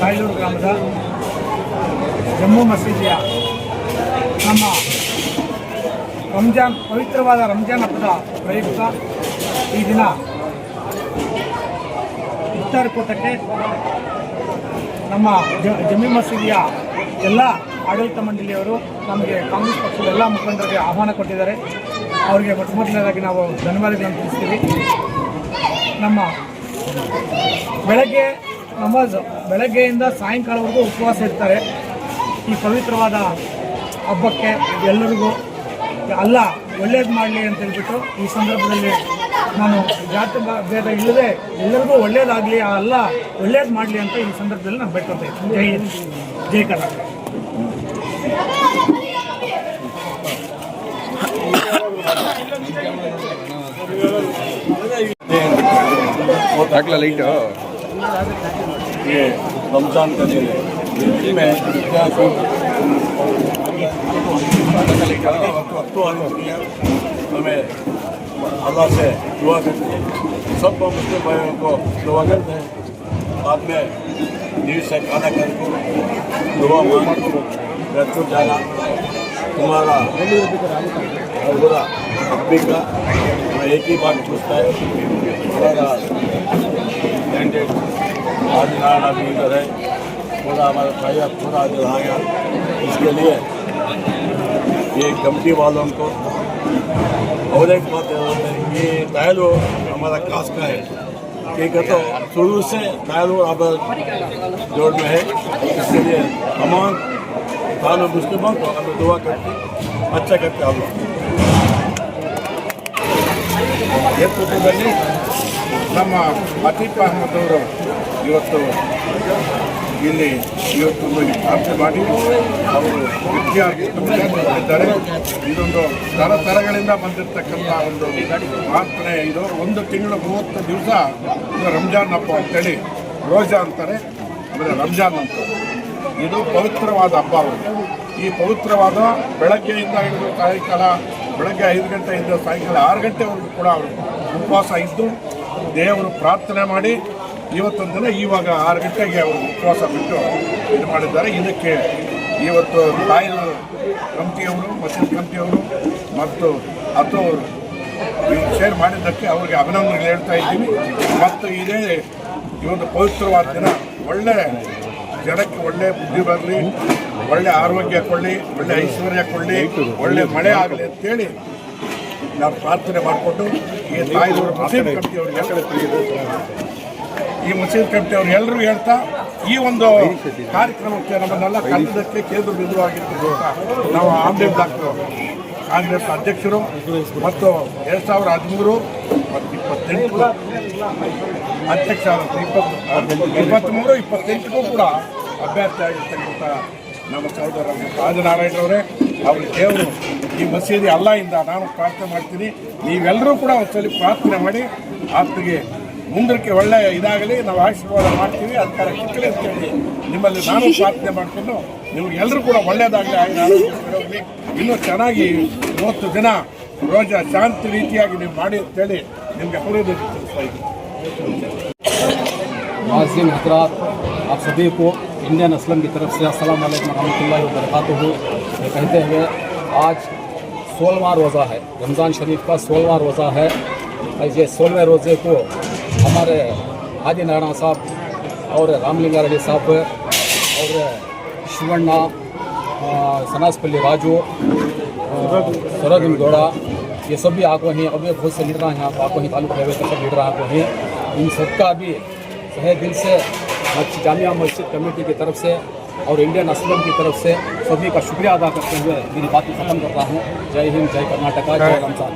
ತಾಯ್ಲೂರು ಗ್ರಾಮದ ಜಮ್ಮು ಮಸೀದಿಯ ನಮ್ಮ ಪವಿತ್ರವಾದ ರಂಜಾನ್ ಹಬ್ಬದ ಪ್ರಯುಕ್ತ ಈ ದಿನ ಇಫ್ತಾರ್ ಕೂಟಕ್ಕೆ ನಮ್ಮ ಜಮ್ಮು ಮಸೀದಿಯ ಎಲ್ಲ ಆಡಳಿತ ಮಂಡಳಿಯವರು ನಮಗೆ ಕಾಂಗ್ರೆಸ್ ಪಕ್ಷದ ಎಲ್ಲ ಮುಖಂಡರಿಗೆ ಆಹ್ವಾನ ಕೊಟ್ಟಿದ್ದಾರೆ. ಅವರಿಗೆ ಮೊದಲನೇದಾಗಿ ನಾವು ಧನ್ಯವಾದಗಳನ್ನು ತಿಳಿಸ್ತೀವಿ. ನಮ್ಮ ಬೆಳಗ್ಗೆ ನಮಾಜ್ ಬೆಳಗ್ಗೆಯಿಂದ ಸಾಯಂಕಾಲವರೆಗೂ ಉಪವಾಸ ಇರ್ತಾರೆ. ಈ ಪವಿತ್ರವಾದ ಹಬ್ಬಕ್ಕೆ ಎಲ್ಲರಿಗೂ ಅಲ್ಲ ಒಳ್ಳೇದು ಮಾಡಲಿ ಅಂತ ಹೇಳ್ಬಿಟ್ಟು ಈ ಸಂದರ್ಭದಲ್ಲಿ ನಾನು ಜಾತಿ ಭೇದ ಇಲ್ಲದೆ ಎಲ್ಲರಿಗೂ ಒಳ್ಳೇದಾಗಲಿ, ಆ ಅಲ್ಲ ಒಳ್ಳೇದು ಮಾಡಲಿ ಅಂತ ಈ ಸಂದರ್ಭದಲ್ಲಿ ನಾನು ಬೇಡ್ಕೊಳ್ತಾ ಇದ್ದೀನಿ. ಜೈ ಹಿಂದ್, ಜೈ ಕರ್ನಾಟಕ. ये रमज़ान का दिन है, इसमें हमें अल्लाह से दुआ करते हैं, सब मुस्लिम भाइयों को दुआ करते हैं। बाद में नींद से खाना करके दुआ मांग घर को जाना तुम्हारा और बुरा अब्बी का एक ही बात पूछता है, हमारा कैंडिडेट आज नारायण अभी इधर है, पूरा हमारा भाई पूरा जो आया, इसके लिए ये कमिटी वालों को और एक बात ये दयालु हमारा कास्ट का है, ठीक है, तो शुरू से दयालु अब जोड़ में है, इसके लिए तमाम तालु मुस्लिमों को हमें दुआ करके अच्छा करते हम लोग ನಮ್ಮ ಅತೀಫ್ ಅಹಮದ್ ಅವರು ಇವತ್ತು ಪ್ರಾರ್ಥನೆ ಮಾಡಿ ಅವರು ವಿದ್ಯಾರ್ಥಿಗಳಿದ್ದಾರೆ. ಇದೊಂದು ತರತರಗಳಿಂದ ಬಂದಿರತಕ್ಕಂಥ ಒಂದು ಪ್ರಾರ್ಥನೆ. ಇದು 1 ತಿಂಗಳು 30 ದಿವಸ ಇದು ರಂಜಾನ್ ಹಬ್ಬ ಅಂತೇಳಿ ರೋಜಾ ಅಂತಾರೆ, ಆಮೇಲೆ ರಂಜಾನ್ ಅಂತ. ಇದು ಪವಿತ್ರವಾದ ಹಬ್ಬ ಅವರು. ಈ ಪವಿತ್ರವಾದ ಬೆಳಗ್ಗೆಯಿಂದ ಹಿಡಿದು ಸಾಯಂಕಾಲ, ಬೆಳಗ್ಗೆ 5 ಗಂಟೆಯಿಂದ ಸಾಯಂಕಾಲ 6 ಗಂಟೆವರೆಗೂ ಕೂಡ ಅವರು ಉಪವಾಸ ಇದ್ದು ದೇವರು ಪ್ರಾರ್ಥನೆ ಮಾಡಿ ಇವತ್ತೊಂದು ದಿನ ಇವಾಗ 6 ಗಂಟೆಗೆ ಅವರು ಉಪವಾಸ ಬಿಟ್ಟು ಇದು ಮಾಡಿದ್ದಾರೆ. ಇದಕ್ಕೆ ಇವತ್ತು ತಾಯಿಯವರು ಕಮಿಟಿಯವರು, ಮಸೀದ್ ಕಮಿಟಿಯವರು ಮತ್ತು ಅವರು ಶೇರ್ ಮಾಡಿದ್ದಕ್ಕೆ ಅವರಿಗೆ ಅಭಿನಂದನೆಗಳು ಹೇಳ್ತಾ ಇದ್ದೀವಿ. ಮತ್ತು ಇದೇ ಈ ಒಂದು ಪವಿತ್ರವಾದ ದಿನ ಒಳ್ಳೆ ಜನಕ್ಕೆ ಒಳ್ಳೆ ಬುದ್ಧಿ ಬರಲಿ, ಒಳ್ಳೆ ಆರೋಗ್ಯ ಕೊಡಲಿ, ಒಳ್ಳೆ ಐಶ್ವರ್ಯ ಕೊಡಲಿ, ಒಳ್ಳೆ ಮಳೆ ಆಗಲಿ ಅಂತೇಳಿ ನಾವು ಪ್ರಾರ್ಥನೆ ಮಾಡಿಕೊಂಡು ಈ ತಾಯಿಯವರು ಮಸೀದ್ ಕಮಿಟಿಯವರು ಎಲ್ಲರೂ ಹೇಳ್ತಾ ಈ ಒಂದು ಕಾರ್ಯಕ್ರಮಕ್ಕೆ ನಮ್ಮನ್ನೆಲ್ಲ ಕರೆದಕ್ಕೆ ಕೇಂದ್ರ ಬಿಂದುವಾಗಿರ್ತದೆ. ನಾವು ಆಮ್ಲೇಟ್ ಡಾಕ್ಟರ್ ಕಾಂಗ್ರೆಸ್ ಅಧ್ಯಕ್ಷರು ಮತ್ತು 2013 ಮತ್ತು 28 ಅಧ್ಯಕ್ಷ 23, 28ಗೂ ಕೂಡ ಅಭ್ಯರ್ಥಿ ಆಗಿರ್ತಕ್ಕಂಥ ನಮ್ಮ ಸಹೋದರ ರಾಜನಾರಾಯಣರವರೇ, ಅವ್ರ ದೇವರು ಈ ಮಸೀದಿ ಅಲ್ಲಾಯಿಂದ ನಾನು ಪ್ರಾರ್ಥನೆ ಮಾಡ್ತೀನಿ. ನೀವೆಲ್ಲರೂ ಕೂಡ ಒಂದ್ಸಲಿ ಪ್ರಾರ್ಥನೆ ಮಾಡಿ ಆತನಿಗೆ ಮುಂದಕ್ಕೆ ಒಳ್ಳೆ ಇದಾಗಲಿ, ನಾವು ಆಶೀರ್ವಾದ ಮಾಡ್ತೀವಿ, ಅಧಿಕಾರ ಸಿಕ್ಕಲಿ ಅಂತೇಳಿ ನಿಮ್ಮಲ್ಲಿ ನಾನು ಪ್ರಾರ್ಥನೆ ಮಾಡಿಕೊಂಡು ನಿಮಗೆಲ್ಲರೂ ಕೂಡ ಒಳ್ಳೆಯದಾಗಲಿ, ಆರೋಗ್ಯ ಇನ್ನೂ ಚೆನ್ನಾಗಿ 30 ದಿನ ರೋಜಾ ಶಾಂತಿ ರೀತಿಯಾಗಿ ನೀವು ಮಾಡಿ ಅಂತೇಳಿ ನಿಮಗೆ ಹೊರದು नाज़रीन हज़रात, आप सभी को इंडियन असलम की तरफ से अस्सलाम वालेकुम रहमतुल्लाहि व बरकातुहू कहते हुए आज 16वां रोज़ा है, रमज़ान शरीफ का 16वां रोज़ा है। ये 16वें रोज़े को हमारे हाजी नारायण साहब और रामलिंगा रेड्डी साहब और शिवण्णा, सनासपल्ली राजू, सरोजिनी गौड़ा, ये सब भी आगे हैं। अभी बहुत से लीडर हैं आगे ही, तालुका लेवल के सब लीडर आगे हैं। इन सबका भी सहे दिल से जामिया मस्जिद कमेटी की तरफ से और इंडियन असलम की तरफ से सभी का शुक्रिया अदा करते हुए मेरी बात ख़त्म कर रहा हूँ। जय हिंद, जय कर्नाटका, जय रमज़ान।